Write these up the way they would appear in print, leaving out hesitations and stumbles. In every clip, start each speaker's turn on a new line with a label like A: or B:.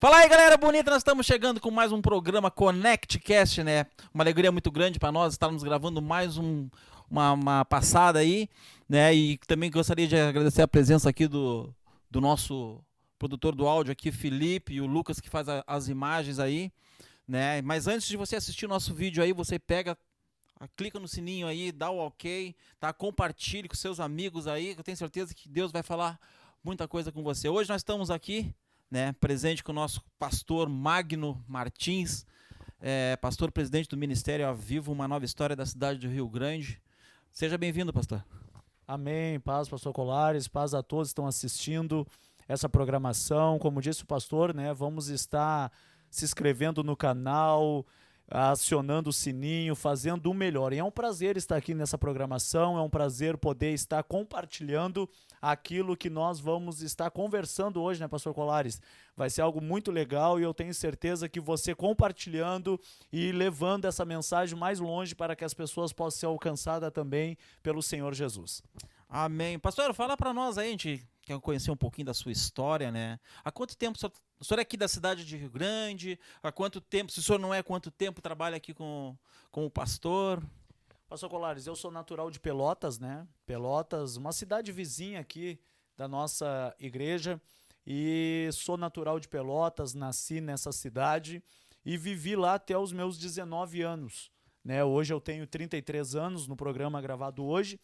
A: Fala aí, galera bonita, nós estamos chegando com mais um programa ConnectCast, né? Uma alegria muito grande para nós estarmos gravando mais uma passada aí, né? E também gostaria de agradecer a presença aqui do nosso produtor do áudio aqui, Felipe, e o Lucas que faz as imagens aí, né? Mas antes de você assistir o nosso vídeo aí, você pega, clica no sininho aí, dá o ok, tá? Compartilhe com seus amigos aí, que eu tenho certeza que Deus vai falar muita coisa com você. Hoje nós estamos aqui, né, presente com o nosso pastor Magno Martins, pastor presidente do Ministério A Vivo, uma nova história da cidade do Rio Grande. Seja bem-vindo, pastor.
B: Amém, paz, pastor Colares, paz a todos que estão assistindo essa programação. Como disse o pastor, né, vamos estar se inscrevendo no canal, acionando o sininho, fazendo o melhor. E é um prazer estar aqui nessa programação, é um prazer poder estar compartilhando aquilo que nós vamos estar conversando hoje, né, pastor Colares? Vai ser algo muito legal e eu tenho certeza que você compartilhando e levando essa mensagem mais longe para que as pessoas possam ser alcançadas também pelo Senhor Jesus.
A: Amém. Pastor, fala para nós aí, a gente quer conhecer um pouquinho da sua história, né? Há quanto tempo o senhor é aqui da cidade de Rio Grande? Há quanto tempo, se o senhor não é, quanto tempo trabalha aqui com o pastor?
B: Pastor Colares, eu sou natural de Pelotas, né? Pelotas, uma cidade vizinha aqui da nossa igreja, e sou natural de Pelotas, nasci nessa cidade e vivi lá até os meus 19 anos, né? Hoje eu tenho 33 anos no programa gravado hoje,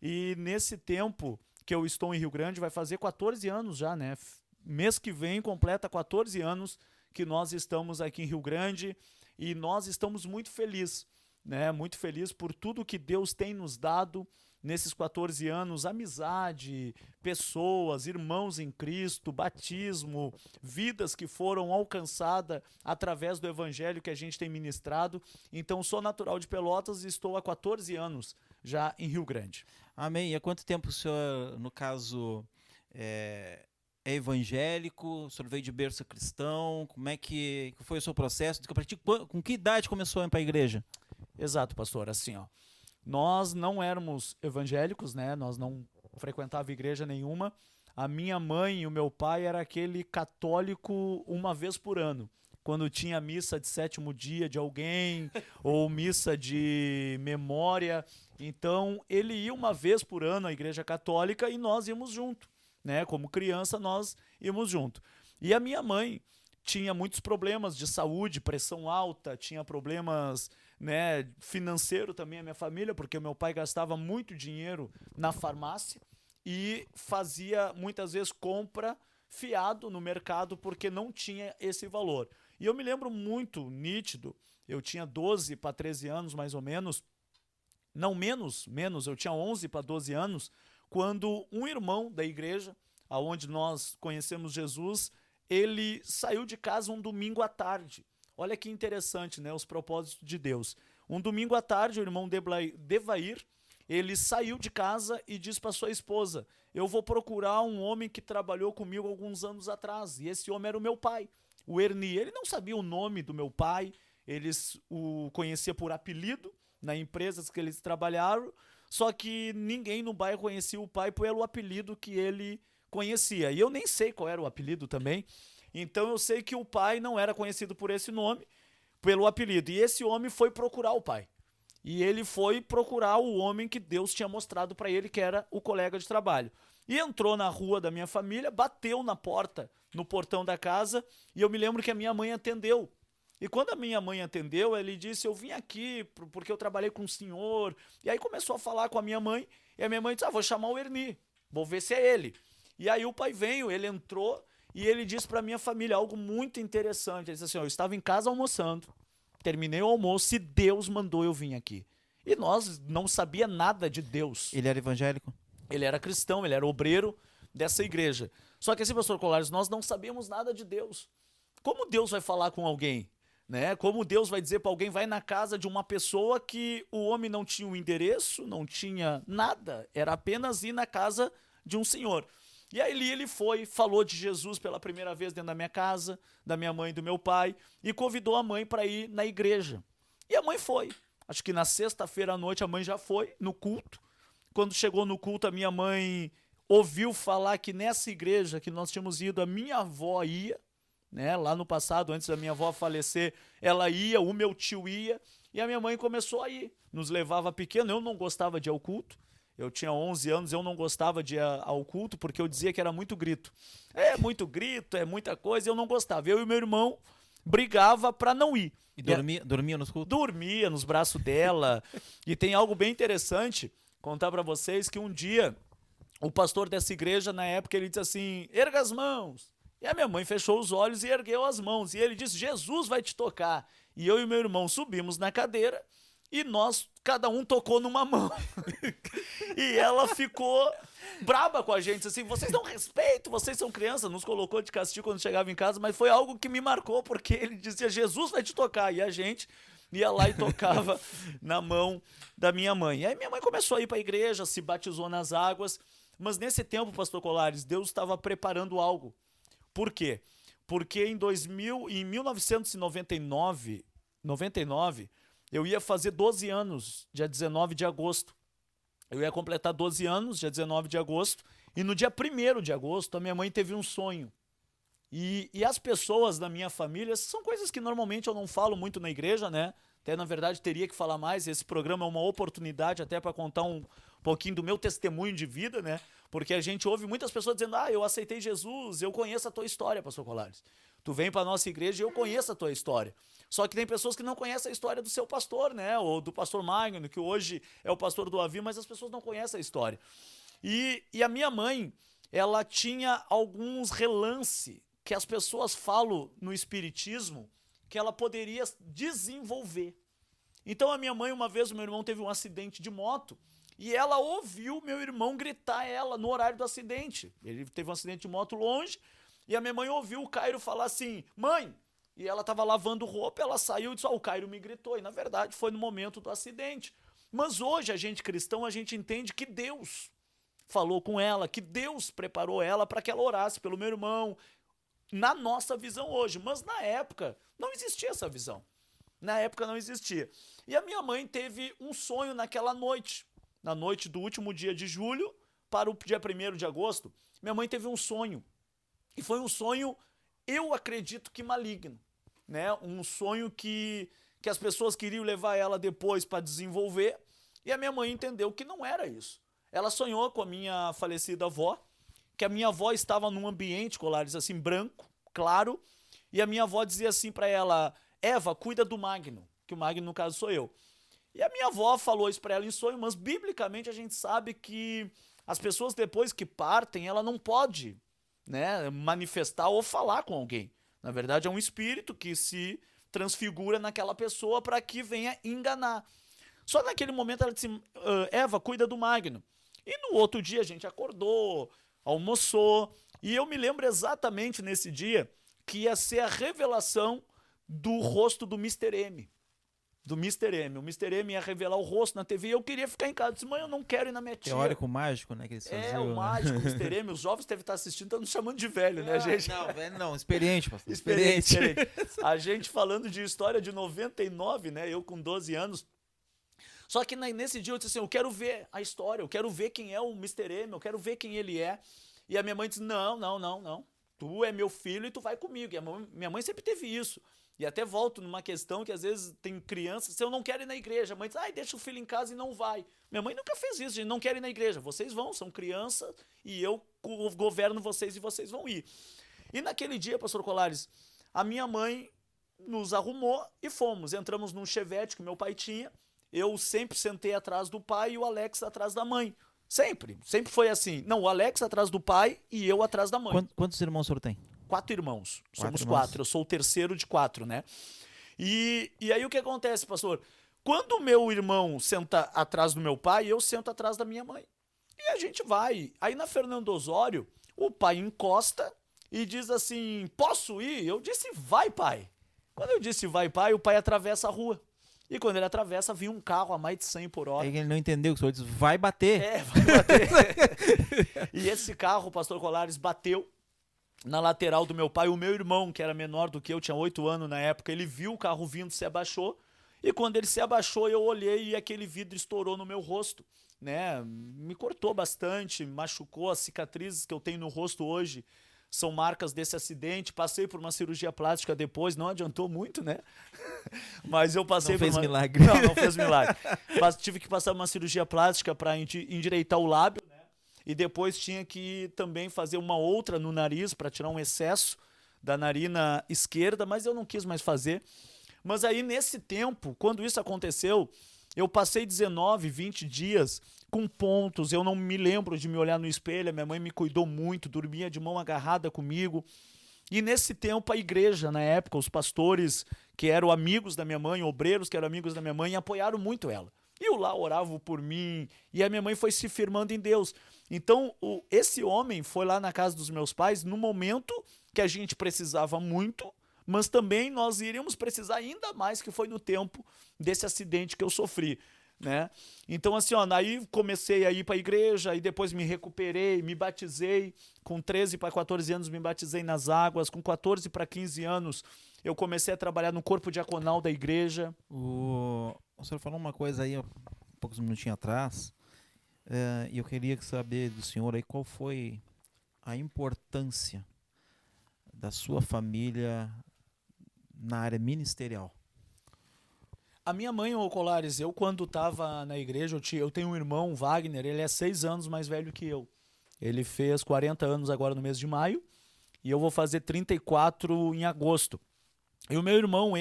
B: e nesse tempo que eu estou em Rio Grande vai fazer 14 anos já, né? Mês que vem completa 14 anos que nós estamos aqui em Rio Grande e nós estamos muito felizes, né? Muito feliz por tudo que Deus tem nos dado nesses 14 anos, amizade, pessoas, irmãos em Cristo, batismo, vidas que foram alcançadas através do evangelho que a gente tem ministrado. Então, sou natural de Pelotas e estou há 14 anos já em Rio Grande.
A: Amém. E há quanto tempo o senhor, no caso, é evangélico? O senhor veio de berço cristão? Como é que foi o seu processo? Com que idade começou a ir para a igreja?
B: Exato, pastor. Assim, ó, nós não éramos evangélicos, né? Nós não frequentava igreja nenhuma. A minha mãe e o meu pai era aquele católico uma vez por ano. Quando tinha missa de sétimo dia de alguém, ou missa de memória. Então, ele ia uma vez por ano à igreja católica e nós íamos junto, né? Como criança, nós íamos junto. E a minha mãe tinha muitos problemas de saúde, pressão alta, tinha problemas, né, financeiro também a minha família, porque o meu pai gastava muito dinheiro na farmácia e fazia muitas vezes compra fiado no mercado porque não tinha esse valor. E eu me lembro muito nítido, eu tinha 12 para 13 anos mais ou menos, não menos, eu tinha 11 para 12 anos, quando um irmão da igreja, aonde nós conhecemos Jesus, ele saiu de casa um domingo à tarde. Olha que interessante, né, os propósitos de Deus. Um domingo à tarde, o irmão Devair, ele saiu de casa e disse para sua esposa: eu vou procurar um homem que trabalhou comigo alguns anos atrás. E esse homem era o meu pai, o Erni. Ele não sabia o nome do meu pai, eles o conhecia por apelido, na empresa que eles trabalharam, só que ninguém no bairro conhecia o pai pelo apelido que ele conhecia. E eu nem sei qual era o apelido também. Então eu sei que o pai não era conhecido por esse nome, pelo apelido. E esse homem foi procurar o pai. E ele foi procurar o homem que Deus tinha mostrado para ele, que era o colega de trabalho. E entrou na rua da minha família, bateu na porta, no portão da casa, e eu me lembro que a minha mãe atendeu. E quando a minha mãe atendeu, ele disse: eu vim aqui porque eu trabalhei com o senhor. E aí começou a falar com a minha mãe, e a minha mãe disse: vou chamar o Erni, vou ver se é ele. E aí o pai veio, ele entrou, e ele disse para minha família algo muito interessante. Ele disse assim: eu estava em casa almoçando, terminei o almoço e Deus mandou eu vir aqui. E nós não sabia nada de Deus.
A: Ele era evangélico?
B: Ele era cristão, ele era obreiro dessa igreja. Só que assim, pastor Colares, nós não sabíamos nada de Deus. Como Deus vai falar com alguém? Né? Como Deus vai dizer para alguém, vai na casa de uma pessoa que o homem não tinha um endereço, não tinha nada, era apenas ir na casa de um senhor. E aí ele foi, falou de Jesus pela primeira vez dentro da minha casa, da minha mãe e do meu pai, e convidou a mãe para ir na igreja. E a mãe foi. Acho que na sexta-feira à noite a mãe já foi no culto. Quando chegou no culto, a minha mãe ouviu falar que nessa igreja que nós tínhamos ido, a minha avó ia, né? Lá no passado, antes da minha avó falecer, ela ia, o meu tio ia, e a minha mãe começou a ir. Nos levava pequeno, eu não gostava de ir ao culto. Eu tinha 11 anos, eu não gostava de ir ao culto, porque eu dizia que era muito grito. É muito grito, é muita coisa, eu não gostava. Eu e meu irmão brigava para não ir.
A: E dormia nos cultos?
B: Dormia nos braços dela. E tem algo bem interessante, contar para vocês, que um dia, o pastor dessa igreja, na época, ele disse assim, erga as mãos. E a minha mãe fechou os olhos e ergueu as mãos. E ele disse, Jesus vai te tocar. E eu e meu irmão subimos na cadeira e nós, cada um tocou numa mão. E ela ficou braba com a gente, assim, vocês dão respeito, vocês são crianças, nos colocou de castigo quando chegava em casa, mas foi algo que me marcou, porque ele dizia, Jesus vai te tocar, e a gente ia lá e tocava na mão da minha mãe. E aí minha mãe começou a ir para a igreja, se batizou nas águas, mas nesse tempo, pastor Colares, Deus estava preparando algo. Por quê? Porque em 1999, eu ia fazer 12 anos, dia 19 de agosto. Eu ia completar 12 anos, dia 19 de agosto, e no dia 1º de agosto, a minha mãe teve um sonho. E as pessoas da minha família, são coisas que normalmente eu não falo muito na igreja, né? Até, na verdade, teria que falar mais. Esse programa é uma oportunidade até para contar um pouquinho do meu testemunho de vida, né? Porque a gente ouve muitas pessoas dizendo, eu aceitei Jesus, eu conheço a tua história, pastor Colares. Tu vem para nossa igreja e eu conheço a tua história. Só que tem pessoas que não conhecem a história do seu pastor, né? Ou do pastor Magno, que hoje é o pastor do Avi, mas as pessoas não conhecem a história. E a minha mãe, ela tinha alguns relances que as pessoas falam no espiritismo que ela poderia desenvolver. Então a minha mãe, uma vez, o meu irmão teve um acidente de moto e ela ouviu meu irmão gritar ela no horário do acidente. Ele teve um acidente de moto longe e a minha mãe ouviu o Cairo falar assim, mãe, e ela estava lavando roupa, ela saiu e disse, o Cairo me gritou, e na verdade foi no momento do acidente. Mas hoje a gente cristão, a gente entende que Deus falou com ela, que Deus preparou ela para que ela orasse pelo meu irmão, na nossa visão hoje, mas na época não existia essa visão. Na época não existia. E a minha mãe teve um sonho naquela noite, na noite do último dia de julho para o dia 1º de agosto. Minha mãe teve um sonho, e foi um sonho, eu acredito que maligno, né? Um sonho que as pessoas queriam levar ela depois para desenvolver, e a minha mãe entendeu que não era isso. Ela sonhou com a minha falecida avó, que a minha avó estava num ambiente, Colares, assim, branco, claro, e a minha avó dizia assim para ela, Eva, cuida do Magno, que o Magno, no caso, sou eu. E a minha avó falou isso para ela em sonho, mas biblicamente a gente sabe que as pessoas depois que partem, ela não pode, né, manifestar ou falar com alguém. Na verdade, é um espírito que se transfigura naquela pessoa para que venha enganar. Só naquele momento ela disse, Eva, cuida do Magno. E no outro dia a gente acordou, almoçou, e eu me lembro exatamente nesse dia que ia ser a revelação do rosto do Mr. M. Do Mr. M. O Mr. M ia revelar o rosto na TV e eu queria ficar em casa. Eu disse, mãe, eu não quero ir na minha tia.
A: Teórico mágico, né? Que eles faziam,
B: o mágico, o Mr. M. Os jovens devem estar assistindo, estão nos chamando de velho, né, gente?
A: Não, velho, não. Experiente, pastor.
B: Experiente. A gente falando de história de 99, né? Eu com 12 anos. Só que nesse dia eu disse assim, eu quero ver a história, eu quero ver quem é o Mr. M, eu quero ver quem ele é. E a minha mãe disse, não. Tu é meu filho e tu vai comigo. E minha mãe sempre teve isso. E até volto numa questão que às vezes tem crianças, se eu não quero ir na igreja, a mãe diz, deixa o filho em casa e não vai. Minha mãe nunca fez isso, gente, não quero ir na igreja. Vocês vão, são crianças e eu governo vocês e vocês vão ir. E naquele dia, pastor Colares, a minha mãe nos arrumou e fomos. Entramos num Chevette que meu pai tinha. Eu sempre sentei atrás do pai e o Alex atrás da mãe. Sempre foi assim. Não, o Alex atrás do pai e eu atrás da mãe.
A: Quantos irmãos o senhor tem?
B: 4 irmãos. Somos
A: irmãos.
B: 4. Eu sou o terceiro de 4, né? E aí o que acontece, pastor? Quando o meu irmão senta atrás do meu pai, eu sento atrás da minha mãe. E a gente vai. Aí na Fernando Osório, o pai encosta e diz assim, posso ir? Eu disse, vai, pai. Quando eu disse, vai, pai, o pai atravessa a rua. E quando ele atravessa, vinha um carro a mais de 100 por hora.
A: Aí ele não entendeu, que o senhor disse, vai bater.
B: Vai bater. E esse carro, o pastor Colares, bateu na lateral do meu pai. O meu irmão, que era menor do que eu, tinha 8 anos na época, ele viu o carro vindo, se abaixou. E quando ele se abaixou, eu olhei e aquele vidro estourou no meu rosto, né? Me cortou bastante, machucou as cicatrizes que eu tenho no rosto hoje. são marcas desse acidente. Passei por uma cirurgia plástica depois, não adiantou muito, né? Mas eu passei
A: Não
B: por
A: fez
B: uma...
A: milagre.
B: Não fez milagre. Mas tive que passar uma cirurgia plástica para endireitar o lábio, né? E depois tinha que também fazer uma outra no nariz para tirar um excesso da narina esquerda, mas eu não quis mais fazer. Mas aí, nesse tempo, quando isso aconteceu, eu passei 19, 20 dias com pontos, eu não me lembro de me olhar no espelho, a minha mãe me cuidou muito, dormia de mão agarrada comigo. E nesse tempo, a igreja, na época, os pastores que eram amigos da minha mãe, obreiros que eram amigos da minha mãe, apoiaram muito ela. E eu lá orava por mim, e a minha mãe foi se firmando em Deus. Então, esse homem foi lá na casa dos meus pais no momento que a gente precisava muito, mas também nós iríamos precisar ainda mais, que foi no tempo desse acidente que eu sofri, né? Então, assim, ó, aí comecei a ir para a igreja, e depois me recuperei, me batizei, com 13 para 14 anos me batizei nas águas, com 14 para 15 anos eu comecei a trabalhar no corpo diaconal da igreja.
A: O senhor falou uma coisa aí, há poucos minutinhos atrás, e eu queria saber do senhor aí qual foi a importância da sua família na área ministerial.
B: A minha mãe, ô Colares, eu quando estava na igreja, eu tenho um irmão, Wagner, ele é 6 anos mais velho que eu. Ele fez 40 anos agora no mês de maio, e eu vou fazer 34 em agosto. E o meu irmão,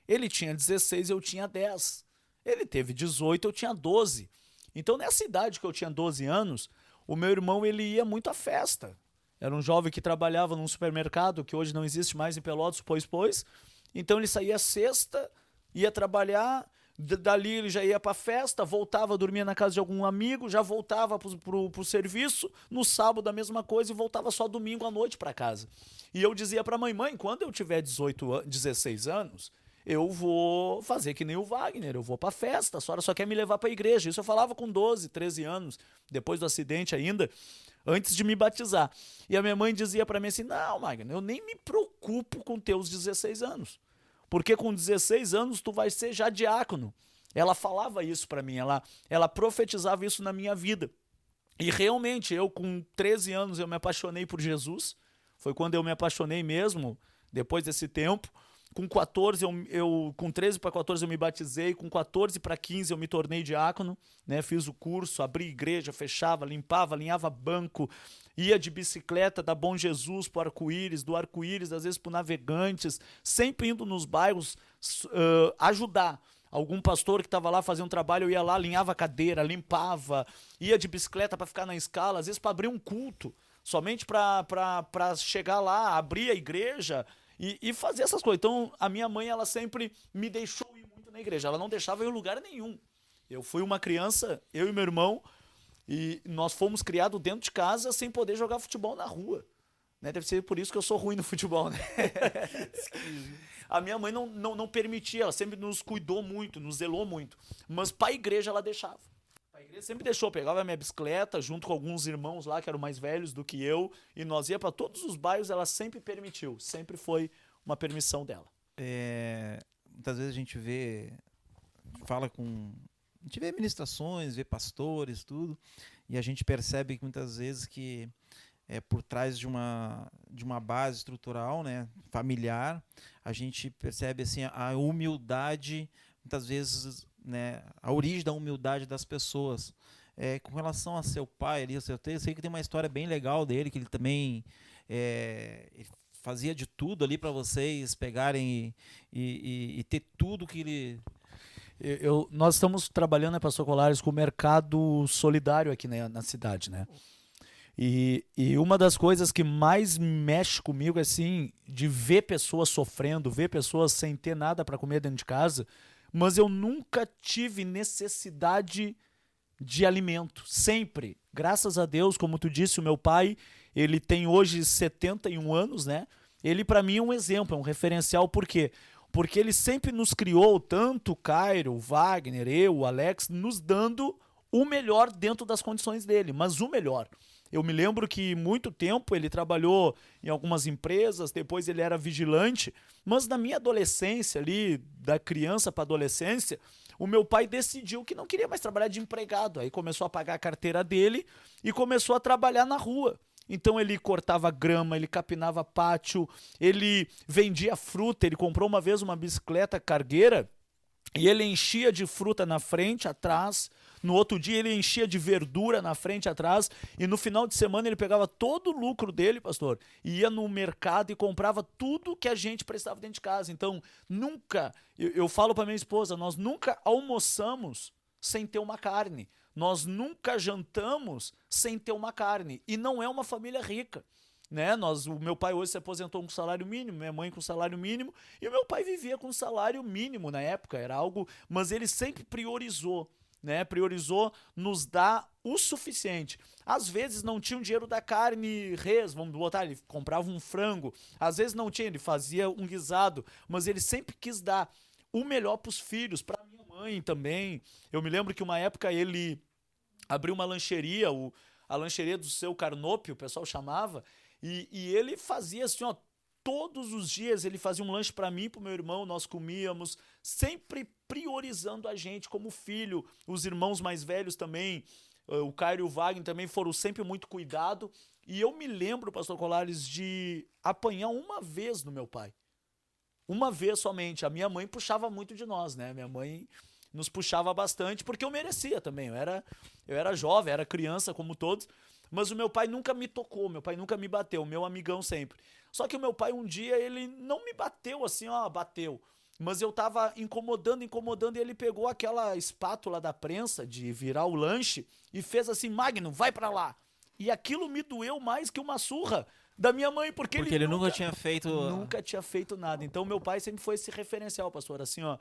B: ele tinha 16, eu tinha 10. Ele teve 18, eu tinha 12. Então, nessa idade que eu tinha 12 anos, o meu irmão, ele ia muito à festa. Era um jovem que trabalhava num supermercado, que hoje não existe mais em Pelotas, pois. Então, ele saía sexta, ia trabalhar, dali ele já ia pra festa, voltava, dormia na casa de algum amigo, já voltava pro serviço, no sábado a mesma coisa, e voltava só domingo à noite pra casa. E eu dizia pra mãe, quando eu tiver 16 anos, eu vou fazer que nem o Wagner, eu vou pra festa, a senhora só quer me levar pra igreja. Isso eu falava com 12, 13 anos, depois do acidente ainda, antes de me batizar. E a minha mãe dizia pra mim assim, não, Wagner, eu nem me preocupo com teus 16 anos. Porque com 16 anos tu vai ser já diácono. Ela falava isso pra mim, ela profetizava isso na minha vida. E realmente, eu com 13 anos eu me apaixonei por Jesus. Foi quando eu me apaixonei mesmo, depois desse tempo. Com 14, com 13 para 14 eu me batizei, com 14 para 15 eu me tornei diácono, né? Fiz o curso, abri igreja, fechava, limpava, alinhava banco, ia de bicicleta da Bom Jesus para o Arco-Íris, do Arco-Íris às vezes para Navegantes, sempre indo nos bairros ajudar. Algum pastor que estava lá fazendo um trabalho, eu ia lá, alinhava a cadeira, limpava, ia de bicicleta para ficar na escala, às vezes para abrir um culto, somente para chegar lá, abrir a igreja e fazer essas coisas. Então, a minha mãe, ela sempre me deixou ir muito na igreja, ela não deixava eu em lugar nenhum. Eu fui uma criança, eu e meu irmão, e nós fomos criados dentro de casa sem poder jogar futebol na rua. Né? Deve ser por isso que eu sou ruim no futebol, né? A minha mãe não permitia, ela sempre nos cuidou muito, nos zelou muito. Mas para a igreja ela deixava. A igreja sempre deixou, pegava a minha bicicleta junto com alguns irmãos lá que eram mais velhos do que eu, e nós ia para todos os bairros, ela sempre permitiu, sempre foi uma permissão dela.
A: Muitas vezes a gente a gente vê ministrações, vê pastores, tudo, e a gente percebe que muitas vezes que por trás de uma base estrutural, né, familiar, a gente percebe assim, a humildade, muitas vezes, né, a origem da humildade das pessoas. Com relação a seu pai, ali, eu sei que tem uma história bem legal dele, que ele também ele fazia de tudo ali para vocês pegarem e ter tudo que ele...
B: Nós estamos trabalhando, né, Pastor Colares, com o mercado solidário aqui na cidade, né? E uma das coisas que mais mexe comigo é assim, de ver pessoas sofrendo, ver pessoas sem ter nada para comer dentro de casa, mas eu nunca tive necessidade de alimento, sempre. Graças a Deus, como tu disse, o meu pai, ele tem hoje 71 anos, né? Ele para mim é um exemplo, é um referencial, por quê? Porque ele sempre nos criou, tanto o Cairo, o Wagner, eu, o Alex, nos dando o melhor dentro das condições dele, mas o melhor. Eu me lembro que muito tempo ele trabalhou em algumas empresas, depois ele era vigilante, mas na minha adolescência ali, da criança para adolescência, o meu pai decidiu que não queria mais trabalhar de empregado, aí começou a pagar a carteira dele e começou a trabalhar na rua. Então ele cortava grama, ele capinava pátio, ele vendia fruta, ele comprou uma vez uma bicicleta cargueira e ele enchia de fruta na frente, atrás. No outro dia ele enchia de verdura na frente, atrás. E no final de semana ele pegava todo o lucro dele, pastor, e ia no mercado e comprava tudo que a gente precisava dentro de casa. Então, nunca, eu falo para minha esposa, nós nunca almoçamos sem ter uma carne. Nós nunca jantamos sem ter uma carne. E não é uma família rica. Né? O meu pai hoje se aposentou com salário mínimo, minha mãe com salário mínimo, e o meu pai vivia com salário mínimo na época, era algo, mas ele sempre priorizou, né? Priorizou nos dar o suficiente. Às vezes não tinha o dinheiro da carne res, vamos botar, ele comprava um frango, às vezes não tinha, ele fazia um guisado, mas ele sempre quis dar o melhor para os filhos, para minha mãe também. Eu me lembro que uma época ele abriu uma lancheria, a lancheria do seu Carnopio, o pessoal chamava, e ele fazia assim, ó, todos os dias ele fazia um lanche para mim e para o meu irmão, nós comíamos, sempre priorizando a gente como filho. Os irmãos mais velhos também, o Caio e o Wagner também foram sempre muito cuidado. E eu me lembro, pastor Colares, de apanhar uma vez no meu pai. Uma vez somente. A minha mãe puxava muito de nós, né? Minha mãe nos puxava bastante, porque eu merecia também. Eu era jovem, era criança como todos. Mas o meu pai nunca me tocou, meu pai nunca me bateu, meu amigão sempre. Só que o meu pai um dia, ele não me bateu assim, ó, bateu. Mas eu tava incomodando, e ele pegou aquela espátula da prensa de virar o lanche e fez assim, Magno, vai pra lá. E aquilo me doeu mais que uma surra da minha mãe, porque
A: ele nunca tinha feito...
B: Nunca tinha feito nada. Então meu pai sempre foi esse referencial, pastor, assim, ó.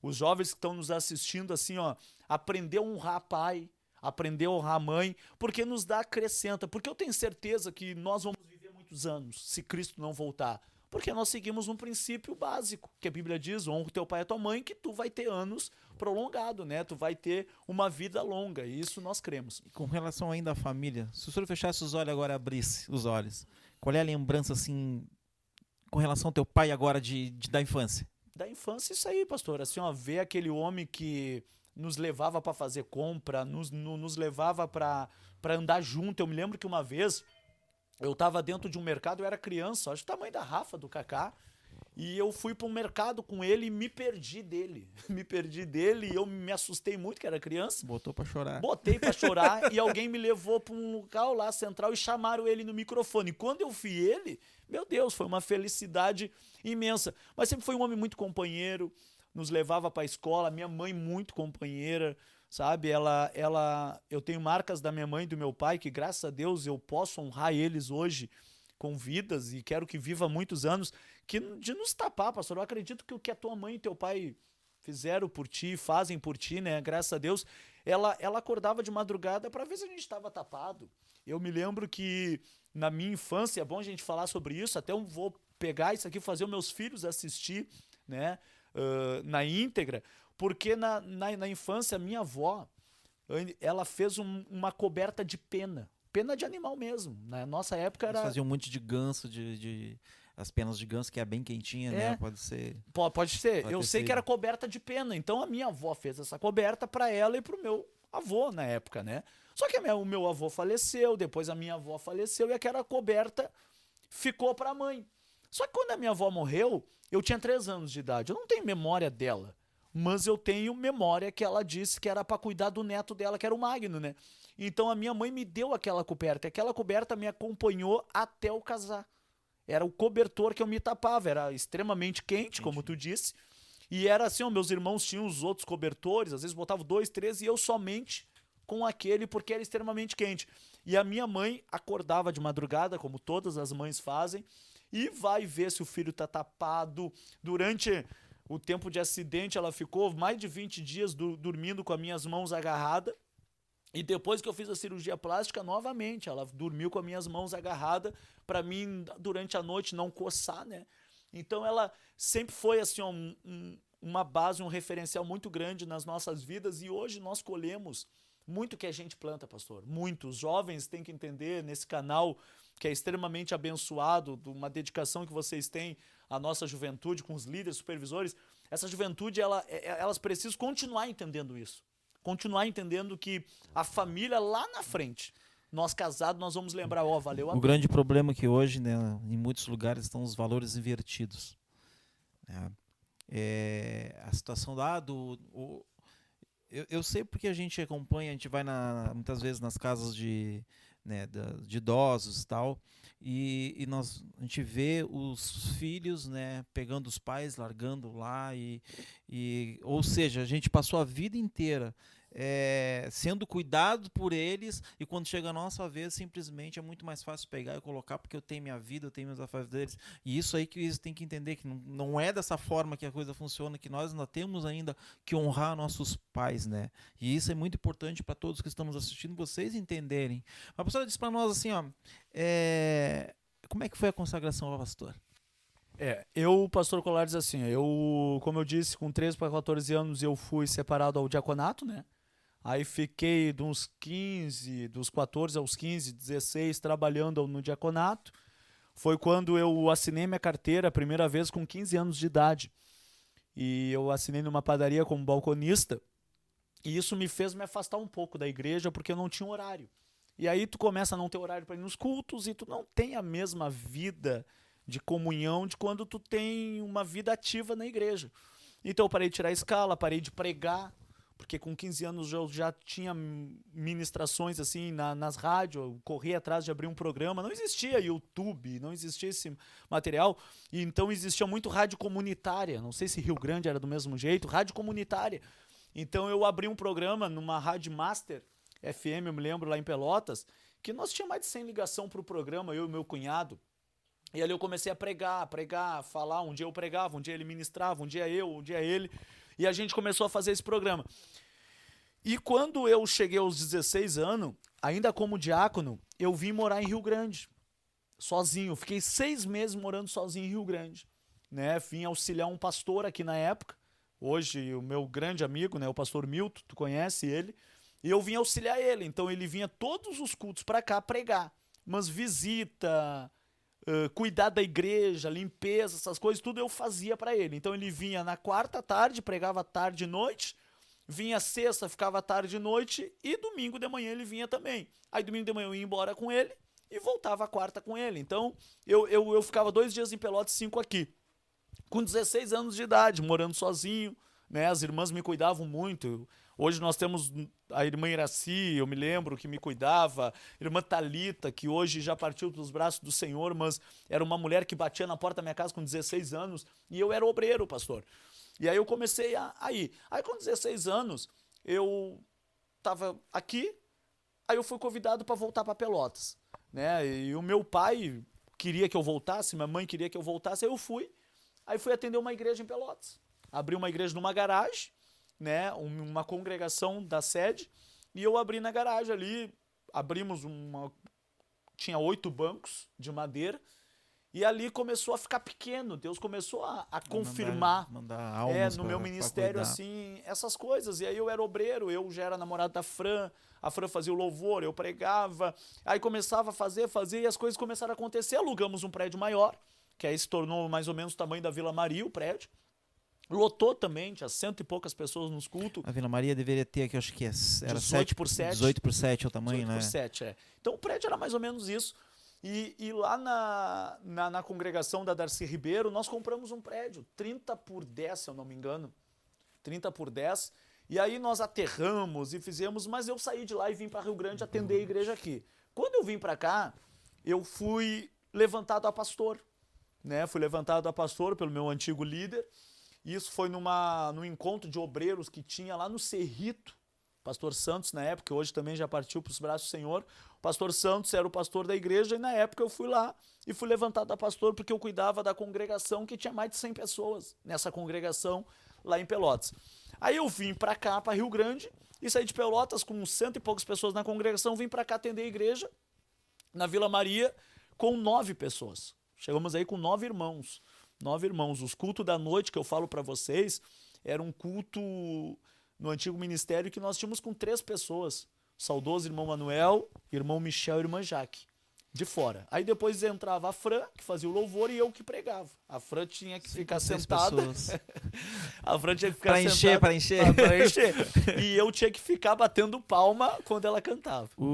B: Os jovens que estão nos assistindo, assim, ó, aprender a honrar pai, aprender a honrar a mãe, porque nos dá acrescenta. Porque eu tenho certeza que nós vamos viver muitos anos, se Cristo não voltar. Porque nós seguimos um princípio básico, que a Bíblia diz, honra o teu pai e a tua mãe, que tu vai ter anos prolongado, né? Tu vai ter uma vida longa, e isso nós cremos.
A: E com relação ainda à família, se o senhor fechasse os olhos agora, abrisse os olhos, qual é a lembrança, assim, com relação ao teu pai agora da infância?
B: Da infância, isso aí, pastor, assim, ó, ver aquele homem que nos levava para fazer compra, nos levava para andar junto. Eu me lembro que uma vez eu estava dentro de um mercado, eu era criança, acho que o tamanho da Rafa, do Kaká, e eu fui para um mercado com ele e me perdi dele. Me perdi dele e eu me assustei muito, que era criança.
A: Botou para chorar.
B: Botei para chorar e alguém me levou para um local lá central e chamaram ele no microfone. E quando eu vi ele, meu Deus, foi uma felicidade imensa. Mas sempre foi um homem muito companheiro, nos levava para a escola, minha mãe muito companheira, sabe? Eu tenho marcas da minha mãe e do meu pai que, graças a Deus, eu posso honrar eles hoje com vidas e quero que viva muitos anos, de nos tapar, pastor. Eu acredito que o que a tua mãe e teu pai fizeram por ti, fazem por ti, né? Graças a Deus, ela acordava de madrugada para ver se a gente estava tapado. Eu me lembro que na minha infância, é bom a gente falar sobre isso, até eu vou pegar isso aqui, fazer os meus filhos assistir, né? Na íntegra, porque na infância, minha avó, ela fez uma coberta de pena de animal mesmo. Na nossa época era...
A: Eles faziam um monte de ganso, as penas de ganso, que é bem quentinha, né? Pode ser.
B: Pode ser.
A: Pode
B: eu
A: ter
B: sei
A: sido.
B: que era coberta de pena. Então a minha avó fez essa coberta para ela e pro meu avô na época, né? Só que o meu avô faleceu, depois a minha avó faleceu e aquela coberta ficou para a mãe. Só que quando a minha avó morreu, eu tinha 3 anos de idade. Eu não tenho memória dela, mas eu tenho memória que ela disse que era para cuidar do neto dela, que era o Magno, né? Então a minha mãe me deu aquela coberta. Aquela coberta me acompanhou até eu casar. Era o cobertor que eu me tapava. Era extremamente quente, como tu disse. E era assim, ó, meus irmãos tinham os outros cobertores, às vezes botavam 2, 3 e eu somente com aquele porque era extremamente quente. E a minha mãe acordava de madrugada, como todas as mães fazem, e vai ver se o filho tá tapado. Durante o tempo de acidente, ela ficou mais de 20 dias dormindo com as minhas mãos agarradas. E depois que eu fiz a cirurgia plástica, novamente, ela dormiu com as minhas mãos agarradas para mim, durante a noite, não coçar, né? Então ela sempre foi assim, uma base, um referencial muito grande nas nossas vidas e hoje nós colhemos muito que a gente planta, pastor. Muito. Os jovens têm que entender nesse canal que é extremamente abençoado, de uma dedicação que vocês têm à nossa juventude, com os líderes, supervisores. Essa juventude, elas precisam continuar entendendo isso. Continuar entendendo que a família lá na frente Nós casados, nós vamos lembrar, ó, valeu a
A: O grande problema é que hoje, né, em muitos lugares estão os valores invertidos, né? A situação lá eu sei porque a gente acompanha, a gente vai muitas vezes nas casas né, de idosos e tal, e a gente vê os filhos, né, pegando os pais, largando lá, ou seja, a gente passou a vida inteira sendo cuidado por eles, e quando chega a nossa vez, simplesmente é muito mais fácil pegar e colocar, porque eu tenho minha vida, eu tenho meus afazeres deles, e isso aí que eles têm que entender, que não é dessa forma que a coisa funciona, que nós ainda temos ainda que honrar nossos pais, né? E isso é muito importante para todos que estamos assistindo, vocês entenderem. A pastora disse para nós assim, ó, como é que foi a consagração ao pastor?
B: Pastor Colar, diz assim, como eu disse, com 13 para 14 anos eu fui separado ao diaconato, né? Aí fiquei dos 14 aos 15, 16, trabalhando no diaconato. Foi quando eu assinei minha carteira a primeira vez com 15 anos de idade. E eu assinei numa padaria como balconista. E isso me fez me afastar um pouco da igreja, porque eu não tinha horário. E aí tu começa a não ter horário para ir nos cultos e tu não tem a mesma vida de comunhão de quando tu tem uma vida ativa na igreja. Então eu parei de tirar a escala, parei de pregar, porque com 15 anos eu já tinha ministrações assim nas rádios, eu corria atrás de abrir um programa, não existia YouTube, não existia esse material, e então existia muito rádio comunitária, não sei se Rio Grande era do mesmo jeito, rádio comunitária. Então eu abri um programa numa Rádio Master FM, eu me lembro, lá em Pelotas, que nós tínhamos mais de 100 ligação para o programa, eu e meu cunhado. E ali eu comecei a pregar, falar. Um dia eu pregava, um dia ele ministrava, um dia eu, um dia ele. E a gente começou a fazer esse programa. E quando eu cheguei aos 16 anos, ainda como diácono, eu vim morar em Rio Grande, sozinho. Fiquei 6 meses morando sozinho em Rio Grande, né? Vim auxiliar um pastor aqui na época. Hoje, o meu grande amigo, né, o pastor Milton, tu conhece ele. E eu vim auxiliar ele. Então ele vinha todos os cultos para cá pregar. Mas visita, cuidar da igreja, limpeza, essas coisas, tudo eu fazia para ele. Então ele vinha na quarta tarde, pregava tarde e noite, vinha sexta, ficava tarde e noite, e domingo de manhã ele vinha também. Aí domingo de manhã eu ia embora com ele e voltava a quarta com ele. Então eu ficava 2 dias em Pelotas, 5 aqui. Com 16 anos de idade, morando sozinho, né? As irmãs me cuidavam muito. Hoje nós temos a irmã Iraci, eu me lembro, que me cuidava, a irmã Thalita, que hoje já partiu dos braços do Senhor, mas era uma mulher que batia na porta da minha casa com 16 anos, e eu era obreiro, pastor. E aí eu comecei a ir. Aí com 16 anos, eu estava aqui, aí eu fui convidado para voltar para Pelotas, né? E o meu pai queria que eu voltasse, minha mãe queria que eu voltasse, aí eu fui. Aí fui atender uma igreja em Pelotas. Abri uma igreja numa garagem, né, uma congregação da sede, e eu abri na garagem ali, tinha 8 bancos de madeira, e ali começou a ficar pequeno, Deus começou a confirmar
A: mandar almas
B: no meu ministério, assim, essas coisas. E aí eu era obreiro, eu já era namorado da Fran, a Fran fazia o louvor, eu pregava, aí começava a fazer, e as coisas começaram a acontecer. Alugamos um prédio maior, que aí se tornou mais ou menos o tamanho da Vila Maria, o prédio. Lotou também, tinha 100 e poucas pessoas nos cultos.
A: A Vila Maria deveria ter aqui, acho que era
B: 18 por 7.
A: 18 por 7 é o tamanho,
B: 18
A: né?
B: por 7, é. Então o prédio era mais ou menos isso. E lá na congregação da Darcy Ribeiro, nós compramos um prédio, 30 por 10, se eu não me engano. 30 por 10. E aí nós aterramos e fizemos, mas eu saí de lá e vim para Rio Grande atender a igreja aqui. Quando eu vim para cá, eu fui levantado a pastor, né? Fui levantado a pastor pelo meu antigo líder. Isso foi num encontro de obreiros que tinha lá no Cerrito. Pastor Santos, na época, hoje também já partiu para os braços do Senhor. O pastor Santos era o pastor da igreja, e na época eu fui lá e fui levantado a pastor porque eu cuidava da congregação, que tinha mais de 100 pessoas nessa congregação lá em Pelotas. Aí eu vim para cá, para Rio Grande, e saí de Pelotas com 100 e poucas pessoas na congregação, vim para cá atender a igreja na Vila Maria com 9 pessoas. Chegamos aí com 9 irmãos. 9 irmãos. Os cultos da noite que eu falo para vocês era um culto no antigo ministério que nós tínhamos com 3 pessoas. Saudoso irmão Manuel, irmão Michel e irmã Jaque. De fora. Aí depois entrava a Fran, que fazia o louvor, e eu que pregava. A Fran tinha que ficar sentada. A Fran tinha que ficar sentada.
A: Para encher.
B: E eu tinha que ficar batendo palma quando ela cantava.